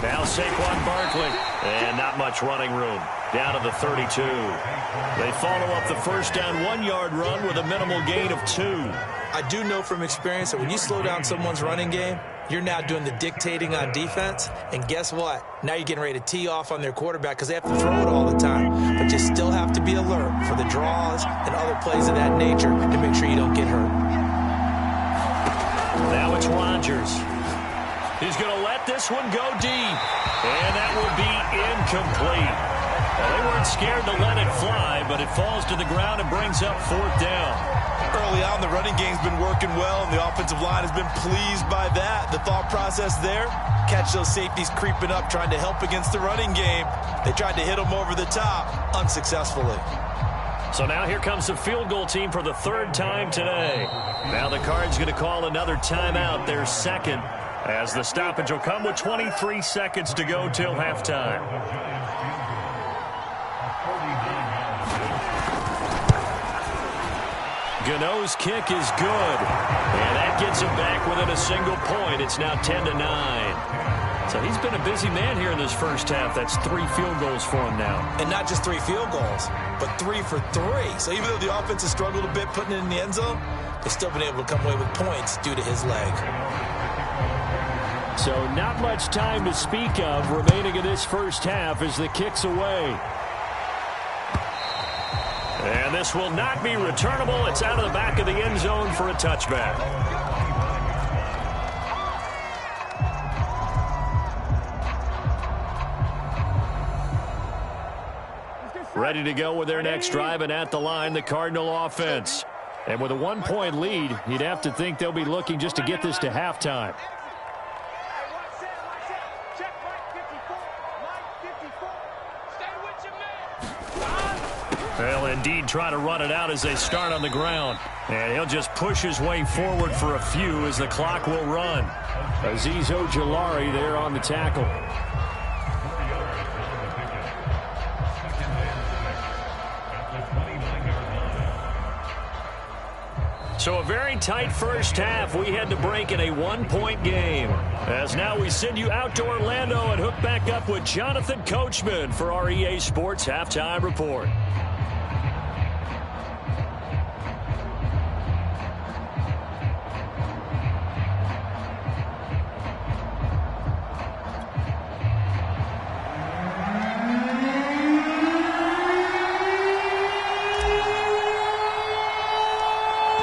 Now Saquon Barkley. And not much running room. Down to the 32. They follow up the first down 1-yard run with a minimal gain of 2. I do know from experience that when you slow down someone's running game, you're now doing the dictating on defense. And guess what? Now you're getting ready to tee off on their quarterback because they have to throw it all the time. But you still have to be alert for the draws and other plays of that nature to make sure you don't get hurt. Now it's Rodgers. He's going to let this one go deep. And that will be incomplete. Well, they weren't scared to let it fly, but it falls to the ground and brings up 4th down. Early on, the running game's been working well, and the offensive line has been pleased by that. The thought process there, catch those safeties creeping up, trying to help against the running game. They tried to hit them over the top, unsuccessfully. So now here comes the field goal team for the 3rd time today. Now the Cards going to call another timeout, their 2nd, as the stoppage will come with 23 seconds to go till halftime. Gano's kick is good. And that gets him back within a single point. It's now 10-9. So he's been a busy man here in this first half. That's 3 field goals for him now. And not just 3 field goals, but 3 for 3. So even though the offense has struggled a bit putting it in the end zone, they've still been able to come away with points due to his leg. So not much time to speak of remaining in this first half as the kick's away. And this will not be returnable. It's out of the back of the end zone for a touchback. Ready to go with their next drive, and at the line, the Cardinal offense. And with a 1-point lead, you'd have to think they'll be looking just to get this to halftime. They'll indeed try to run it out as they start on the ground. And he'll just push his way forward for a few as the clock will run. Azeez Ojulari there on the tackle. So a very tight first half. We had to break in a 1-point game. As now we send you out to Orlando and hook back up with Jonathan Coachman for our EA Sports Halftime Report.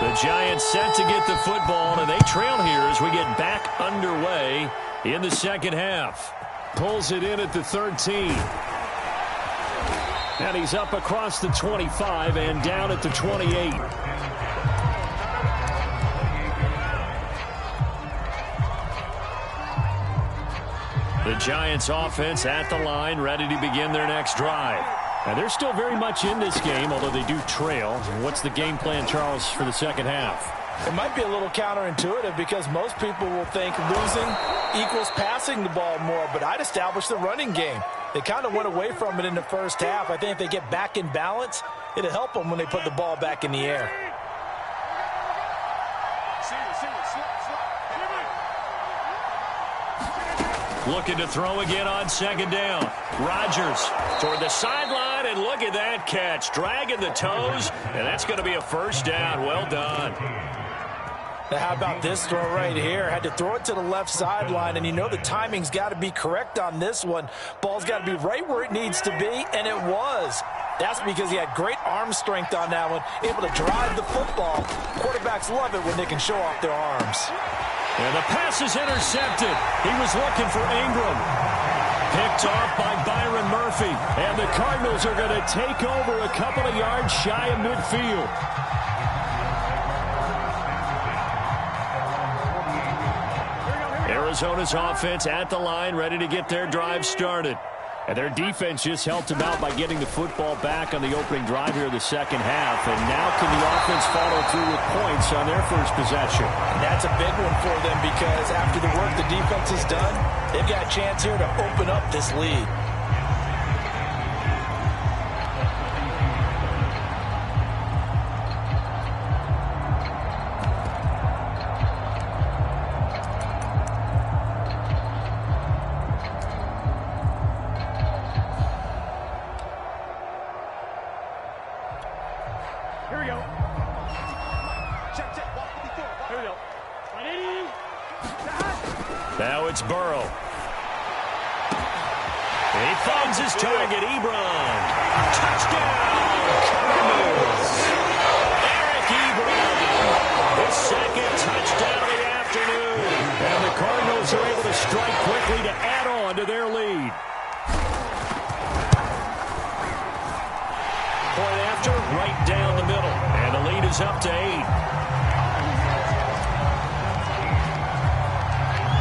The Giants set to get the football, and they trail here as we get back underway in the second half. Pulls it in at the 13. And he's up across the 25 and down at the 28. The Giants offense at the line, ready to begin their next drive. And they're still very much in this game, although they do trail. What's the game plan, Charles, for the second half? It might be a little counterintuitive because most people will think losing equals passing the ball more, but I'd establish the running game. They kind of went away from it in the first half. I think if they get back in balance, it'll help them when they put the ball back in the air. Looking to throw again on second down. Rodgers toward the sideline, and look at that catch. Dragging the toes, and that's going to be a first down. Well done. Now how about this throw right here? Had to throw it to the left sideline, and you know the timing's got to be correct on this one. Ball's got to be right where it needs to be, and it was. That's because he had great arm strength on that one, able to drive the football. Quarterbacks love it when they can show off their arms. And the pass is intercepted. He was looking for Ingram. Picked off by Byron Murphy. And the Cardinals are going to take over a couple of yards shy of midfield. Arizona's offense at the line, ready to get their drive started. And their defense just helped them out by getting the football back on the opening drive here of the second half. And now can the offense follow through with points on their first possession? And that's a big one for them because after the work the defense has done, they've got a chance here to open up this lead. Now it's Burrow. He finds his target, Ebron. Touchdown, Cardinals. Eric Ebron, his second touchdown of the afternoon. And the Cardinals are able to strike quickly to add on to their lead. Point after, right down the middle. And the lead is up to 8.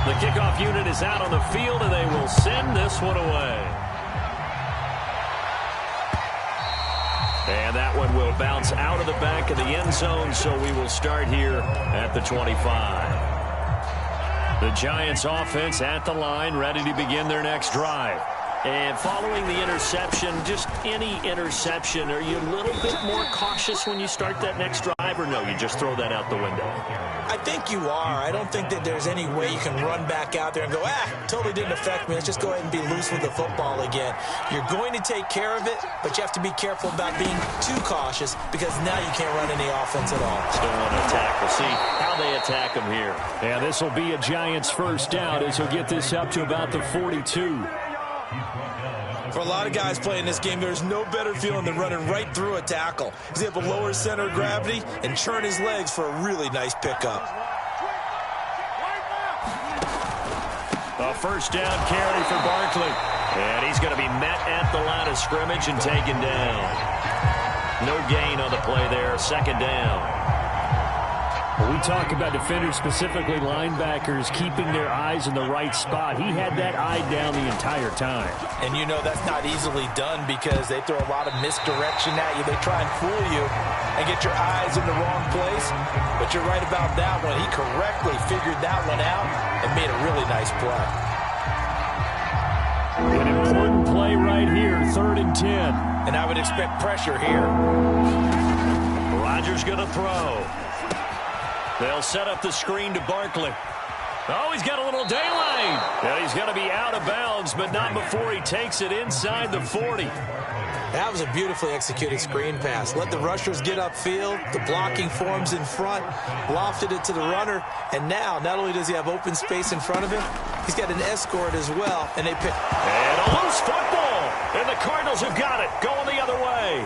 The kickoff unit is out on the field, and they will send this one away. And that one will bounce out of the back of the end zone, so we will start here at the 25. The Giants offense at the line, ready to begin their next drive. And following the interception, just any interception, are you a little bit more cautious when you start that next drive, or no, you just throw that out the window? I think you are. I don't think that there's any way you can run back out there and go, totally didn't affect me. Let's just go ahead and be loose with the football again. You're going to take care of it, but you have to be careful about being too cautious because now you can't run any offense at all. Still want to attack. We'll see how they attack them here. Yeah, this will be a Giants first down as he'll get this up to about the 42. For a lot of guys playing this game, there's no better feeling than running right through a tackle. He's able to lower his center of gravity and churn his legs for a really nice pickup. A first down carry for Barkley. And he's going to be met at the line of scrimmage and taken down. No gain on the play there. Second down. We talk about defenders, specifically linebackers, keeping their eyes in the right spot. He had that eye down the entire time. And you know that's not easily done because they throw a lot of misdirection at you. They try and fool you and get your eyes in the wrong place. But you're right about that one. He correctly figured that one out and made a really nice play. An important play right here, 3rd and 10. And I would expect pressure here. Rodgers going to throw. They'll set up the screen to Barkley. Oh, he's got a little daylight. And he's going to be out of bounds, but not before he takes it inside the 40. That was a beautifully executed screen pass. Let the rushers get upfield. The blocking forms in front. Lofted it to the runner. And now, not only does he have open space in front of him, he's got an escort as well. And they pick. And a loose football. And the Cardinals have got it. Going the other way.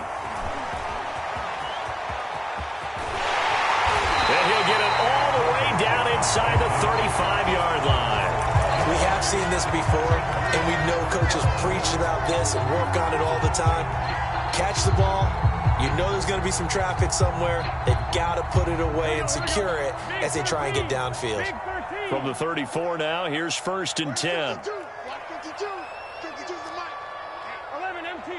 And he'll get it all the way down inside the 35-yard line. We have seen this before, and we know coaches preach about this and work on it all the time. Catch the ball. You know there's going to be some traffic somewhere. They've got to put it away and secure it as they try and get downfield. From the 34 now, here's 1st and 10. 11 MT.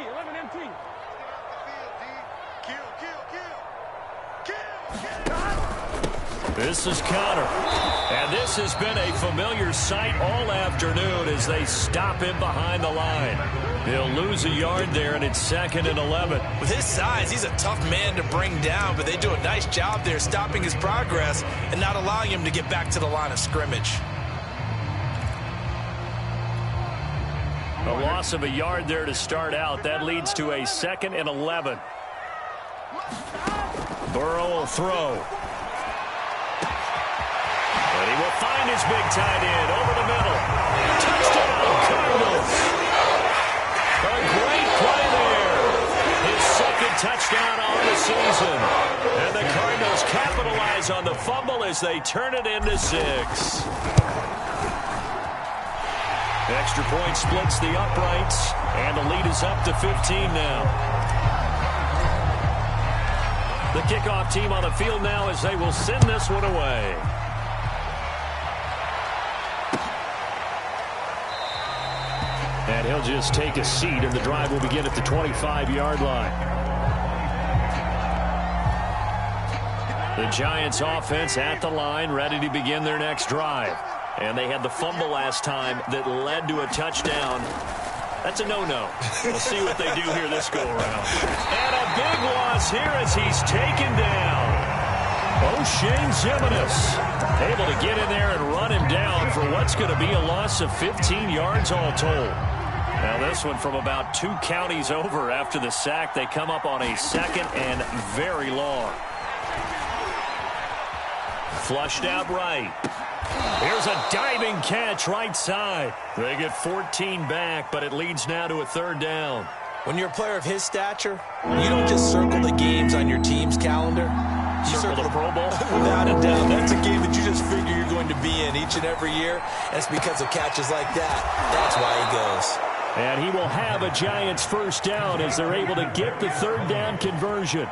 This is Connor. And this has been a familiar sight all afternoon as they stop him behind the line. He'll lose a yard there, and it's 2nd and 11. With his size, he's a tough man to bring down, but they do a nice job there stopping his progress and not allowing him to get back to the line of scrimmage. A loss of a yard there to start out. That leads to a 2nd and 11. Burrow will throw. And he will find his big tight end over the middle. Touchdown, Cardinals. A great play there. His 2nd touchdown on the season. And the Cardinals capitalize on the fumble as they turn it into 6. The extra point splits the uprights, and the lead is up to 15 now. The kickoff team on the field now as they will send this one away. And he'll just take a seat, and the drive will begin at the 25-yard line. The Giants offense at the line, ready to begin their next drive. And they had the fumble last time that led to a touchdown. That's a no-no. We'll see what they do here this go-around. And a big loss here as he's taken down. O'Shane Ximines able to get in there and run him down for what's going to be a loss of 15 yards all told. Now this one from about 2 counties over after the sack. They come up on a 2nd and very long. Flushed out right. Here's a diving catch right side. They get 14 back, but it leads now to a third down. When you're a player of his stature, you don't just circle the games on your team's calendar. You Circle the Pro Bowl? Without a doubt. That's a game that you just figure you're going to be in each and every year. And it's because of catches like that. That's why he goes. And he will have a Giants first down as they're able to get the third down conversion.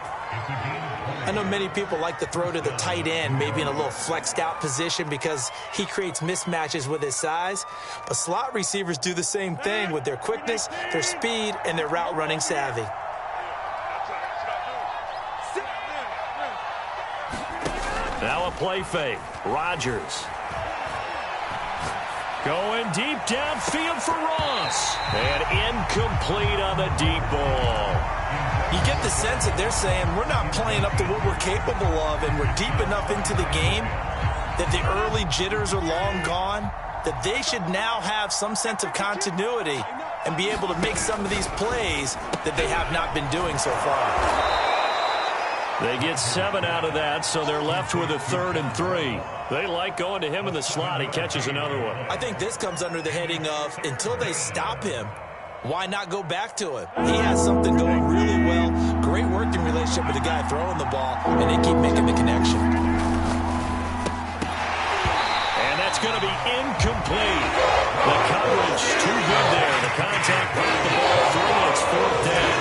I know many people like to throw to the tight end, maybe in a little flexed out position because he creates mismatches with his size. But slot receivers do the same thing with their quickness, their speed, and their route running savvy. Now a play fake. Rodgers. Going deep downfield for Ross. And incomplete on the deep ball. You get the sense that they're saying we're not playing up to what we're capable of, and we're deep enough into the game that the early jitters are long gone, that they should now have some sense of continuity and be able to make some of these plays that they have not been doing so far. They get 7 out of that, so they're left with a 3rd and 3. They like going to him in the slot. He catches another one. I think this comes under the heading of until they stop him, why not go back to him? He has something going really well, great working relationship with the guy throwing the ball, and they keep making the connection. And that's going to be incomplete. The coverage too good there. The contact brought the ball through. It's 4th down.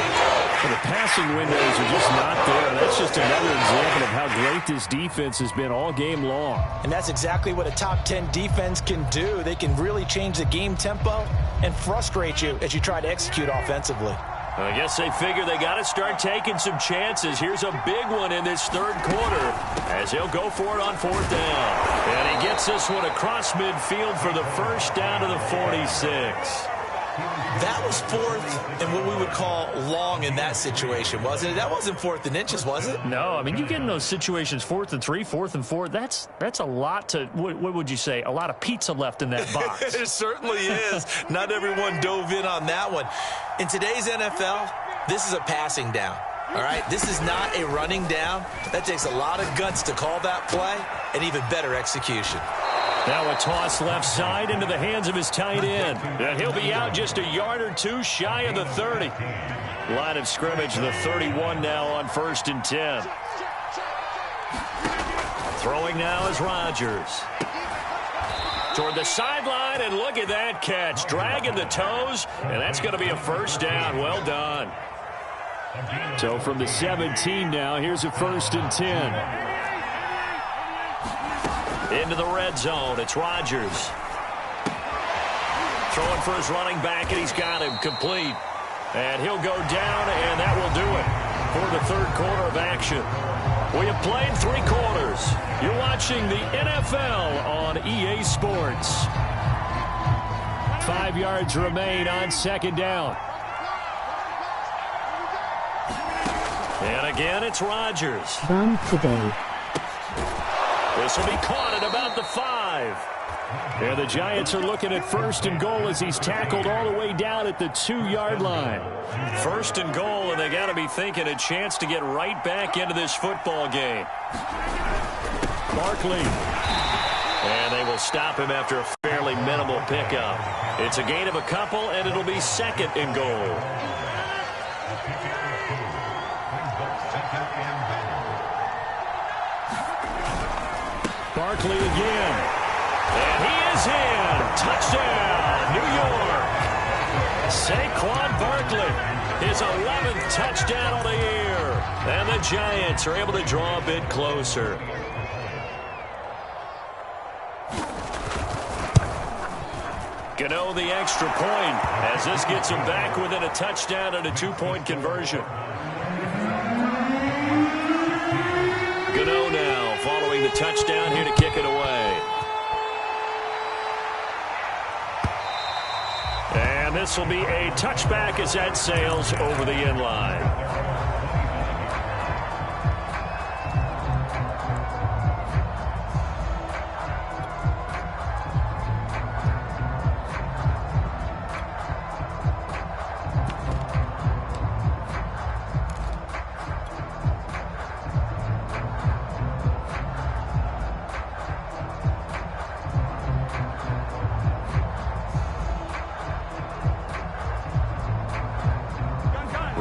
Well, the passing windows are just not there. That's just another example of how great this defense has been all game long. And that's exactly what a top 10 defense can do. They can really change the game tempo and frustrate you as you try to execute offensively. I guess they figure they got to start taking some chances. Here's a big one in this 3rd quarter as he'll go for it on 4th down. And he gets this one across midfield for the first down to the 46. That was 4th and what we would call long in that situation, wasn't it? That wasn't 4th and inches, was it? No, I mean, you get in those situations 4th and 3, 4th and 4. That's a lot to, what would you say, a lot of pizza left in that box. It certainly is. Not everyone dove in on that one. In today's NFL, this is a passing down. All right, this is not a running down. That takes a lot of guts to call that play and even better execution. Now a toss left side into the hands of his tight end. And he'll be out just a yard or two shy of the 30. Line of scrimmage, the 31 now on 1st and 10. Throwing now is Rodgers. Toward the sideline, and look at that catch. Dragging the toes, and that's going to be a first down. Well done. So from the 17 now, here's a 1st and 10. Into the red zone, it's Rodgers. Throwing for his running back, and he's got him complete. And he'll go down, and that will do it for the 3rd quarter of action. We have played 3 quarters. You're watching the NFL on EA Sports. 5 yards remain on 2nd down. And again, it's Rodgers. From today. This will be caught at about the 5. And the Giants are looking at 1st and goal as he's tackled all the way down at the 2-yard line. 1st and goal, and they got to be thinking a chance to get right back into this football game. Barkley. And they will stop him after a fairly minimal pickup. It's a gain of a couple, and it'll be 2nd and goal. Barkley again. And he is in. Touchdown, New York. Saquon Barkley, his 11th touchdown of the year. And the Giants are able to draw a bit closer. Gano the extra point as this gets him back within a touchdown and a 2-point conversion. Gano now following the touchdown here to kick it away. And this will be a touchback as that sails over the end line.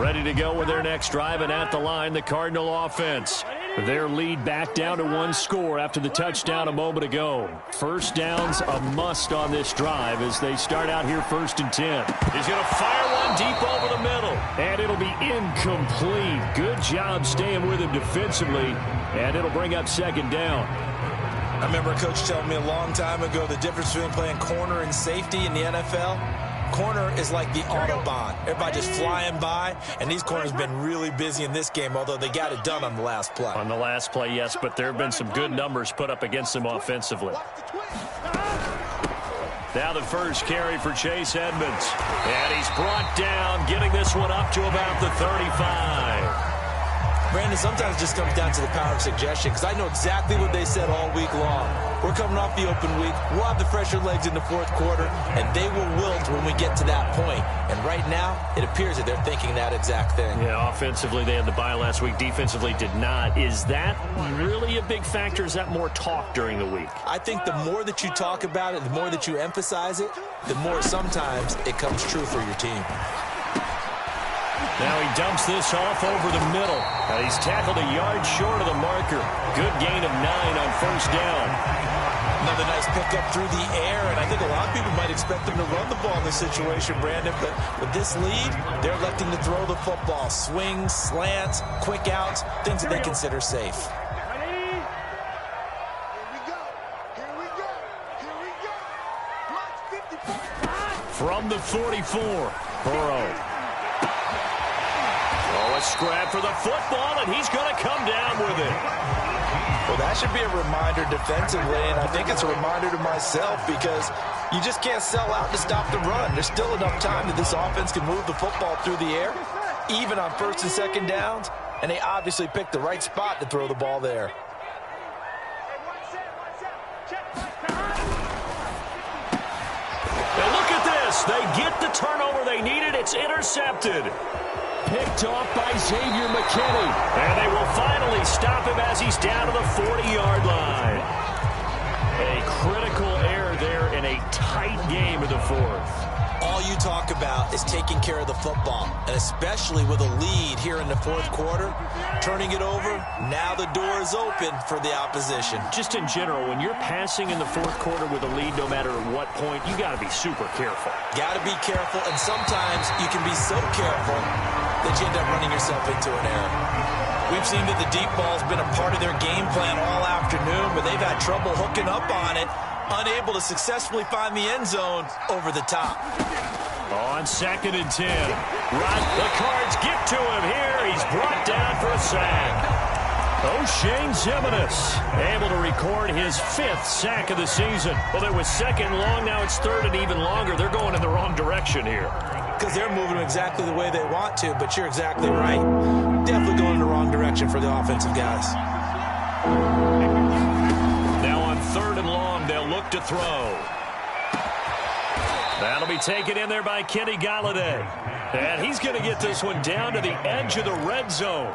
Ready to go with their next drive, and at the line, the Cardinal offense. Their lead back down to 1 score after the touchdown a moment ago. First down's a must on this drive as they start out here 1st and 10. He's going to fire one deep over the middle. And it'll be incomplete. Good job staying with him defensively, and it'll bring up 2nd down. I remember a coach telling me a long time ago the difference between playing corner and safety in the NFL. Corner is like the Autobahn. Everybody just flying by, and these corners have been really busy in this game, although they got it done on the last play. On the last play, yes, but there have been some good numbers put up against them offensively. Now the first carry for Chase Edmonds. And he's brought down, getting this one up to about the 35. Brandon, sometimes it just comes down to the power of suggestion, because I know exactly what they said all week long. We're coming off the open week. We'll have the fresher legs in the 4th quarter, and they will wilt when we get to that point. And right now, it appears that they're thinking that exact thing. Yeah, offensively, they had the bye last week. Defensively, did not. Is that really a big factor? Is that more talk during the week? I think the more that you talk about it, the more that you emphasize it, the more sometimes it comes true for your team. Now he dumps this off over the middle. He's tackled a yard short of the marker. Good gain of 9 on 1st down. Another nice pickup through the air, and I think a lot of people might expect them to run the ball in this situation, Brandon, but with this lead, they're electing to throw the football. Swings, slants, quick outs, things that they consider safe. From the 44, Burrow. Oh, a scrap for the football, and he's going to come down with it. Well, that should be a reminder defensively, and I think it's a reminder to myself, because you just can't sell out to stop the run. There's still enough time that this offense can move the football through the air, even on 1st and 2nd downs, and they obviously picked the right spot to throw the ball there. And look at this. They get the turnover they needed. It's intercepted. Picked off by Xavier McKinney. And they will finally stop him as he's down to the 40-yard line. A critical error there in a tight game in the 4th. All you talk about is taking care of the football, and especially with a lead here in the 4th quarter, turning it over, now the door is open for the opposition. Just in general, when you're passing in the 4th quarter with a lead, no matter what point, you got to be super careful. Got to be careful, and sometimes you can be so careful that you end up running yourself into an error. We've seen that the deep ball's been a part of their game plan all afternoon, but they've had trouble hooking up on it, unable to successfully find the end zone over the top. On 2nd and 10. The Cards get to him here. He's brought down for a sack. O'Shane Zimenez able to record his 5th sack of the season. Well, it was 2nd and long. Now it's 3rd and even longer. They're going in the wrong direction here. Because they're moving exactly the way they want to, but you're exactly right. Definitely going in the wrong direction for the offensive guys. Now on 3rd and long, they'll look to throw. That'll be taken in there by Kenny Galladay. And he's going to get this one down to the edge of the red zone.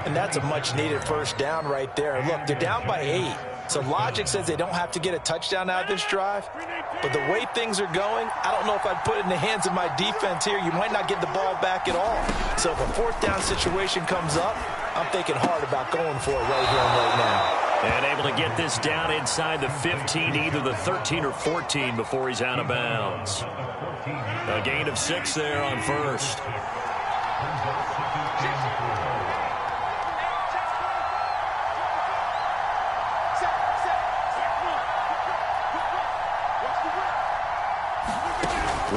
And that's a much-needed 1st down right there. Look, they're down by 8. So logic says they don't have to get a touchdown out of this drive. But the way things are going, I don't know if I'd put it in the hands of my defense here. You might not get the ball back at all. So if a 4th down situation comes up, I'm thinking hard about going for it right here and right now. And able to get this down inside the 15, either the 13 or 14 before he's out of bounds. A gain of 6 there on 1st.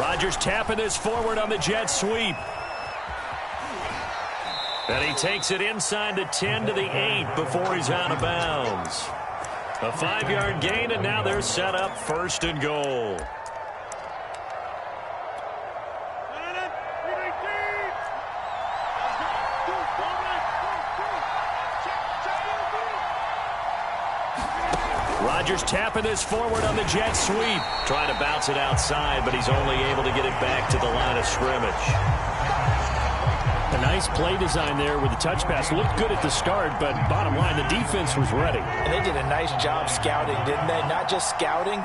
Rodgers tapping this forward on the jet sweep. And he takes it inside the 10 to the 8 before he's out of bounds. A 5-yard gain, and now they're set up 1st and goal. Rodgers tapping this forward on the jet sweep. Trying to bounce it outside, but he's only able to get it back to the line of scrimmage. A nice play design there with the touch pass. Looked good at the start, but bottom line, the defense was ready. And they did a nice job scouting, didn't they? Not just scouting,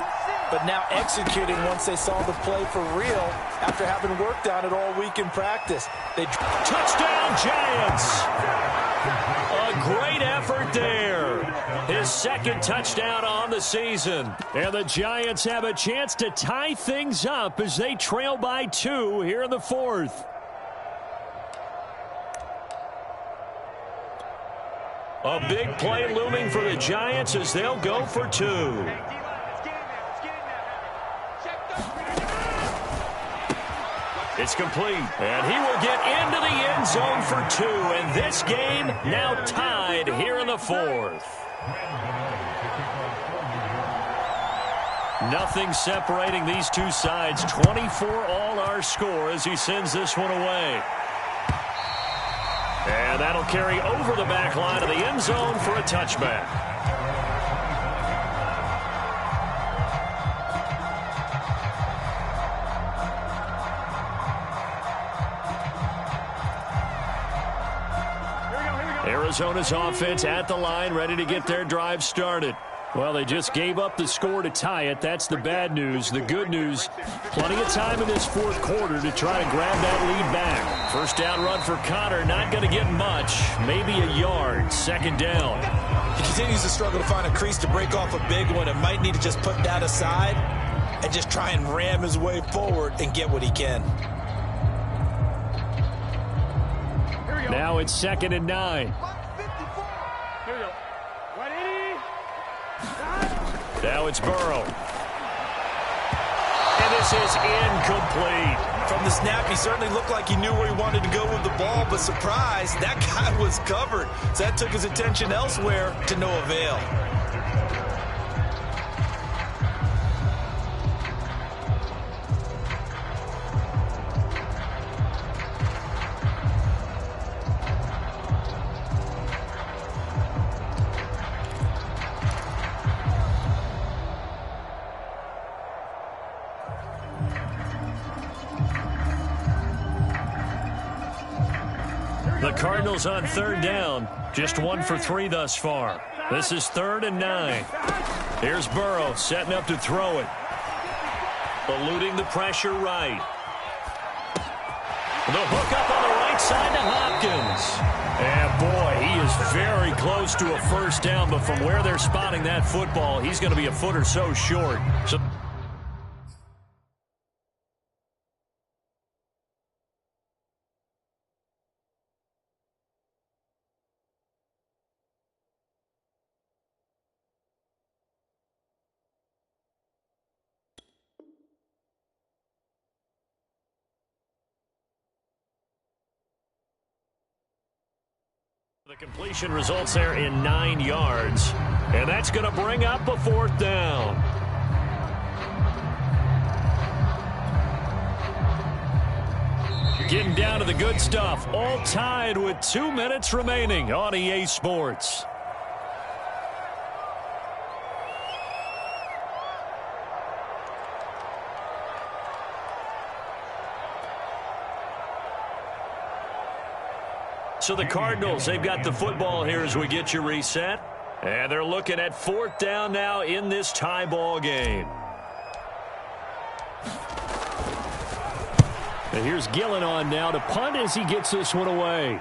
but now executing once they saw the play for real after having worked on it all week in practice. Touchdown, Giants! A great effort there. His second touchdown on the season. And the Giants have a chance to tie things up as they trail by 2 here in the 4th. A big play looming for the Giants as they'll go for 2. It's complete, and he will get into the end zone for 2, and this game now tied here in the 4th. Nothing separating these two sides. 24 all our score as he sends this one away. And that'll carry over the back line of the end zone for a touchback. Arizona's offense at the line, ready to get their drive started. Well, they just gave up the score to tie it. That's the bad news. The good news, plenty of time in this 4th quarter to try to grab that lead back. First down run for Connor, not going to get much. Maybe a yard, second down. He continues to struggle to find a crease to break off a big one and might need to just put that aside and just try and ram his way forward and get what he can. Now it's 2nd and 9. Here we go. 180. Now it's Burrow. And this is incomplete. From the snap, he certainly looked like he knew where he wanted to go with the ball, but surprise, that guy was covered. So that took his attention elsewhere to no avail. The Cardinals on 3rd down. Just 1 for 3 thus far. This is 3rd and 9. Here's Burrow setting up to throw it. Eluding the pressure right. The hook up on the right side to Hopkins. And boy, he is very close to a first down, but from where they're spotting that football, he's going to be a foot or so short. So the completion results there in 9 yards, and that's going to bring up a 4th down. Getting down to the good stuff, all tied with 2 minutes remaining on EA Sports. So the Cardinals, they've got the football here as we get you reset. And they're looking at 4th down now in this tie ball game. And here's Gillen on now to punt as he gets this one away.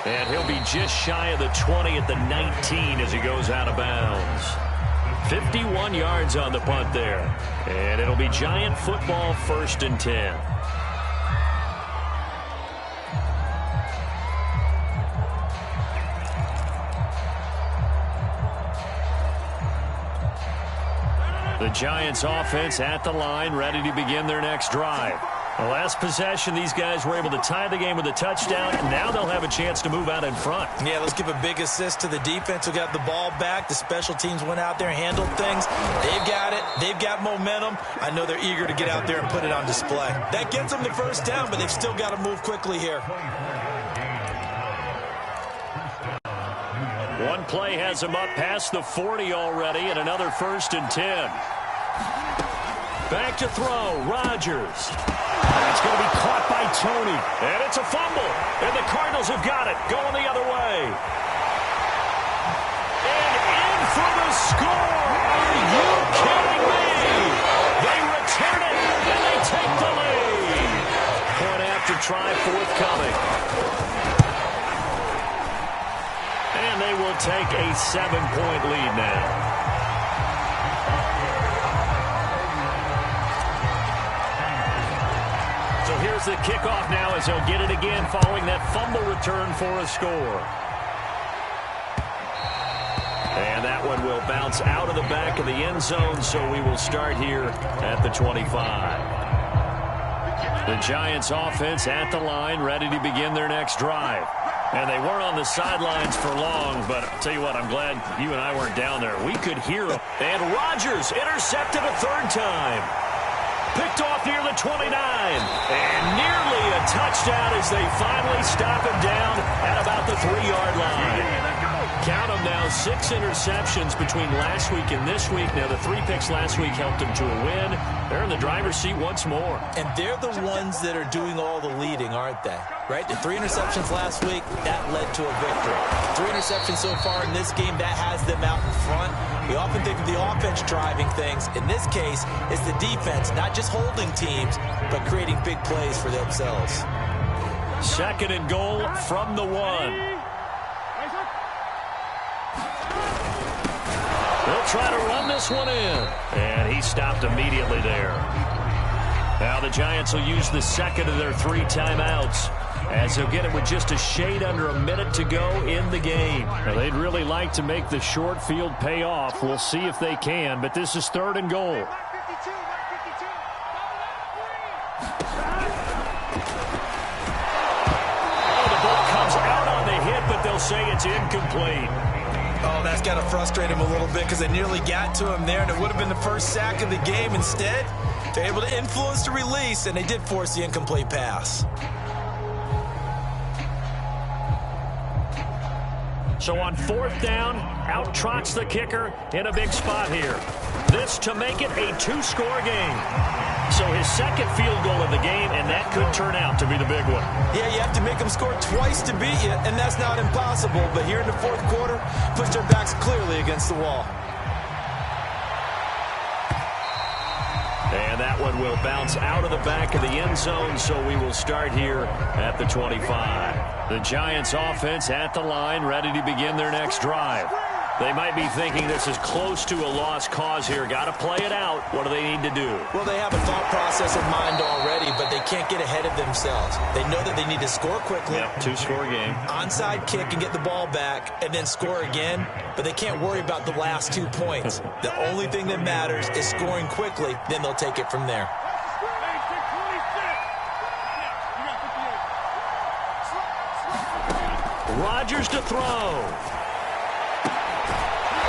And he'll be just shy of the 20 at the 19 as he goes out of bounds. 51 yards on the punt there. And it'll be Giant football, 1st and 10. The Giants offense at the line, ready to begin their next drive. The last possession, these guys were able to tie the game with a touchdown, and now they'll have a chance to move out in front. Yeah, let's give a big assist to the defense who got the ball back. The special teams went out there, handled things. They've got it. They've got momentum. I know they're eager to get out there and put it on display. That gets them the first down, but they've still got to move quickly here. One play has them up past the 40 already, and another 1st and 10. Back to throw, Rodgers. It's going to be caught by Tony. And it's a fumble. And the Cardinals have got it, going the other way. And in for the score. take a 7-point lead now. So here's the kickoff now as they'll get it again following that fumble return for a score. And that one will bounce out of the back of the end zone, so we will start here at the 25. The Giants offense at the line, ready to begin their next drive. And they weren't on the sidelines for long, but I'll tell you what, I'm glad you and I weren't down there. We could hear them. And Rodgers intercepted a third time. Picked off near the 29. And nearly a touchdown as they finally stop him down at about the 3-yard line. Count them now, 6 interceptions between last week and this week. Now, the 3 picks last week helped them to a win. They're in the driver's seat once more. And they're the ones that are doing all the leading, aren't they? Right? The 3 interceptions last week, that led to a victory. 3 interceptions so far in this game, that has them out in front. We often think of the offense driving things. In this case, it's the defense, not just holding teams, but creating big plays for themselves. 2nd and goal from the 1. They'll try to run this one in. And he stopped immediately there. Now the Giants will use the 2nd of their 3 timeouts, as they'll get it with just a shade under a minute to go in the game. Now, they'd really like to make the short field pay off. We'll see if they can, but this is 3rd and goal. Oh, the ball comes out on the hit, but they'll say it's incomplete. Oh, that's got to frustrate him a little bit because they nearly got to him there, and it would have been the first sack of the game. Instead, they're able to influence the release, and they did force the incomplete pass. So on 4th down, out trots the kicker in a big spot here. This to make it a 2-score game. So his 2nd field goal of the game, and that could turn out to be the big one. Yeah, you have to make them score twice to beat you, and that's not impossible. But here in the 4th quarter, push their backs clearly against the wall. And that one will bounce out of the back of the end zone, so we will start here at the 25. The Giants offense at the line, ready to begin their next drive. They might be thinking this is close to a lost cause here. Got to play it out. What do they need to do? Well, they have a thought process in mind already, but they can't get ahead of themselves. They know that they need to score quickly. Yep, 2-score game. Onside kick and get the ball back and then score again, but they can't worry about the last 2 points. The only thing that matters is scoring quickly, then they'll take it from there. Rodgers to throw.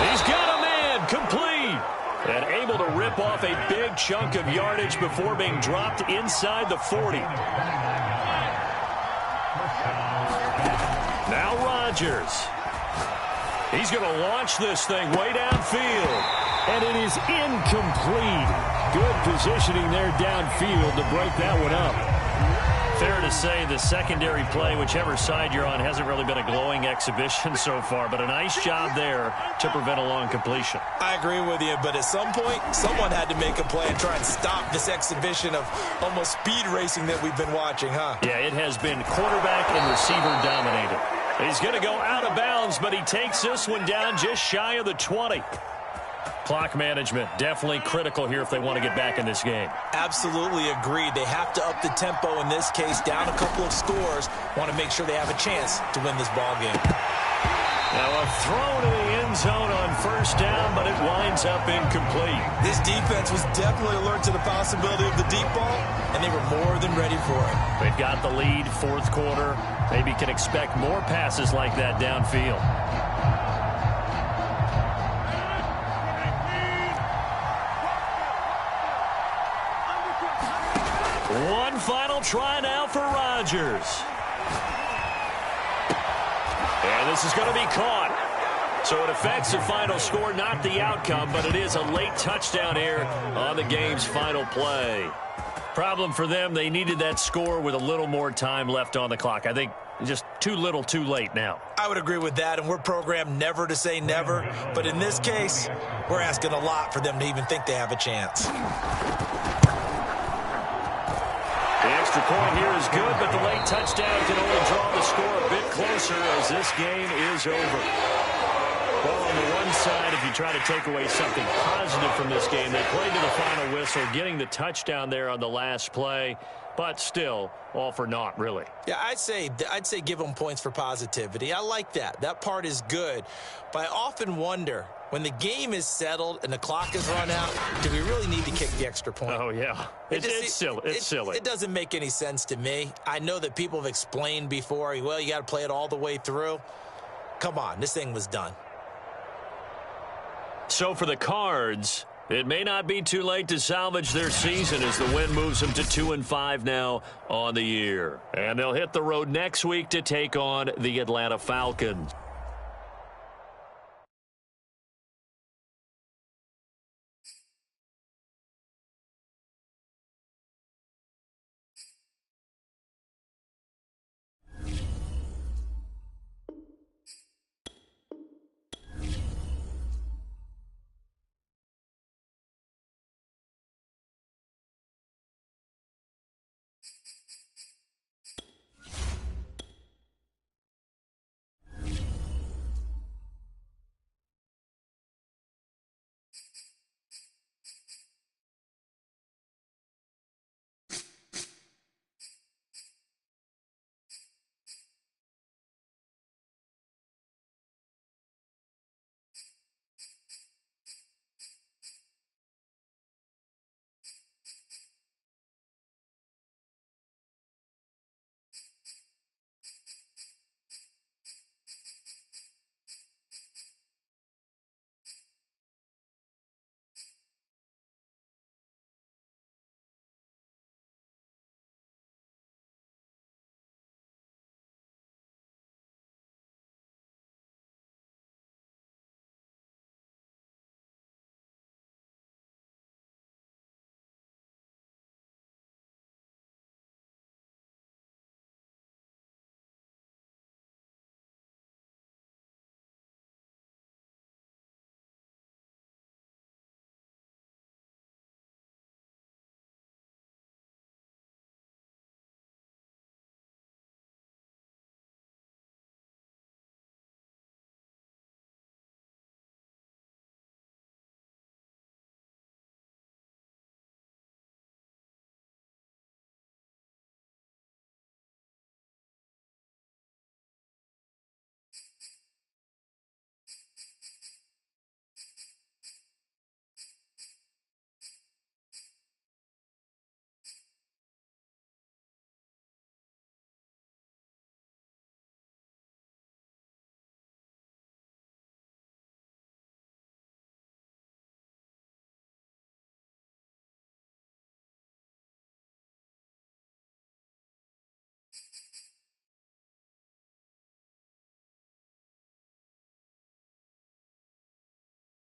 He's got a man, complete, and able to rip off a big chunk of yardage before being dropped inside the 40. Now Rodgers. He's going to launch this thing way downfield. And it is incomplete. Good positioning there downfield to break that one up. Fair to say the secondary play, whichever side you're on, hasn't really been a glowing exhibition so far, but a nice job there to prevent a long completion. I agree with you, but at some point, someone had to make a play and try and stop this exhibition of almost speed racing that we've been watching, huh? Yeah, it has been quarterback and receiver dominated. He's going to go out of bounds, but he takes this one down just shy of the 20. Clock management, definitely critical here if they want to get back in this game. Absolutely agreed. They have to up the tempo in this case, down a couple of scores. Want to make sure they have a chance to win this ball game. Now a throw to the end zone on 1st down, but it winds up incomplete. This defense was definitely alert to the possibility of the deep ball, and they were more than ready for it. They've got the lead, 4th quarter. Maybe can expect more passes like that downfield. One final try now for Rodgers. And this is going to be caught. So it affects the final score, not the outcome, but it is a late touchdown here on the game's final play. Problem for them, they needed that score with a little more time left on the clock. I think just too little too late now. I would agree with that, and we're programmed never to say never. But in this case, we're asking a lot for them to even think they have a chance. The extra point here is good, but the late touchdown can only draw the score a bit closer as this game is over. on the one side, if you try to take away something positive from this game, they played to the final whistle, getting the touchdown there on the last play, but still all for naught, really. Yeah, I'd say give them points for positivity. I like that. That part is good. But I often wonder, when the game is settled and the clock is run out, do we really need to kick the extra point? Oh, yeah. It's silly. It's silly. It doesn't make any sense to me. I know that people have explained before, well, you got to play it all the way through. Come on, this thing was done. So for the Cards, it may not be too late to salvage their season as the win moves them to 2-5 now on the year. And they'll hit the road next week to take on the Atlanta Falcons.